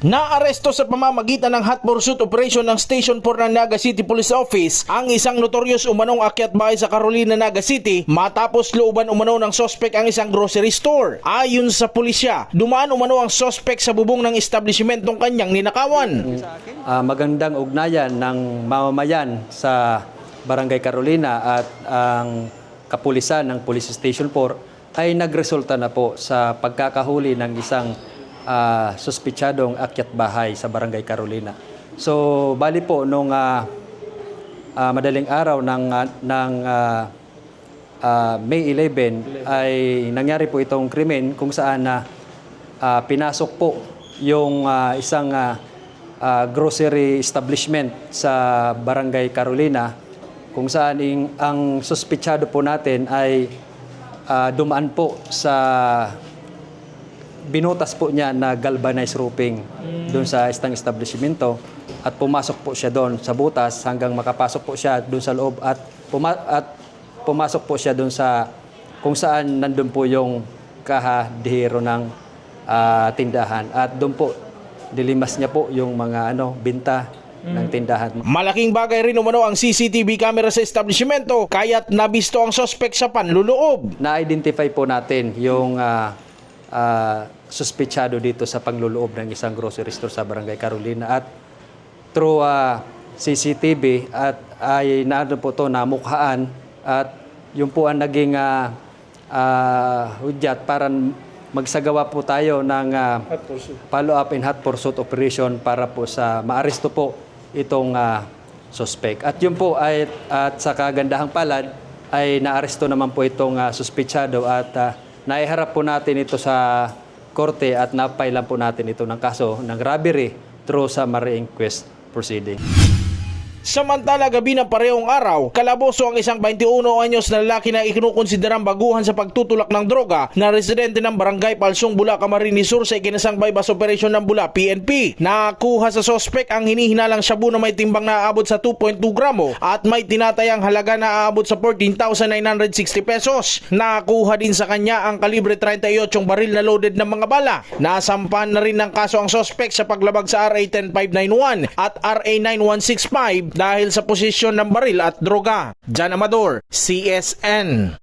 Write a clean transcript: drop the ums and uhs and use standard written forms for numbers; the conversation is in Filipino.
Naaresto sa pamamagitan ng hot pursuit operation ng Station 4 ng Naga City Police Office ang isang notorious umanong akyat bahay sa Carolina, Naga City matapos looban umano ng sospek ang isang grocery store. Ayon sa pulisya, dumaan umano ang sospek sa bubong ng establishmentong kanyang ninakawan. Magandang ugnayan ng mamamayan sa Barangay Carolina at ang kapulisan ng Police Station 4 ay nagresulta na po sa pagkakahuli ng isang suspitsadong akyat bahay sa Barangay Carolina. So, bali po nung madaling araw ng May 11 ay nangyari po itong krimen kung saan pinasok po yung isang grocery establishment sa Barangay Carolina kung saan ang suspitsado po natin ay dumaan po sa binutas po niya na galvanized roofing doon sa isang establishmento at pumasok po siya doon sa butas hanggang makapasok po siya doon sa loob at pumasok po siya doon sa kung saan nandun po yung kahadihero ng tindahan at doon po dilimas niya po yung mga binta ng tindahan. Malaking bagay rin umano ang CCTV camera sa establishmento kaya't nabisto ang sospek sa panluloob. Na-identify po natin yung suspitsado dito sa pangluloob ng isang grocery store sa Barangay Carolina at through CCTV at ay naano po to namukhaan at yung po ang naging hudyat para magsagawa po tayo ng follow-up and hot pursuit operation para po sa maaresto po itong suspect. At yun po ay at sa kagandahang palad ay naaresto naman po itong suspitsado at naiharap po natin ito sa korte at napailan po natin ito ng kaso ng robbery through summary inquest proceeding. Samantala, gabi ng parehong araw, kalaboso ang isang 21 anyos na lalaki na ikinukonsiderang baguhan sa pagtutulak ng droga na residente ng Barangay Palsong, Bula, Camarines Sur sa ikinasang bypass operation ng Bula, PNP. Nakuha sa sospek ang hinihinalang shabu na may timbang na aabot sa 2.2 gramo at may tinatayang halaga na aabot sa 14,960 pesos. Nakuha din sa kanya ang kalibre 38 baril na loaded ng mga bala. Nasampan na rin ng kaso ang sospek sa paglabag sa RA 10591 at RA 9165 dahil sa posisyon ng baril at droga. Jan Amador, CSN.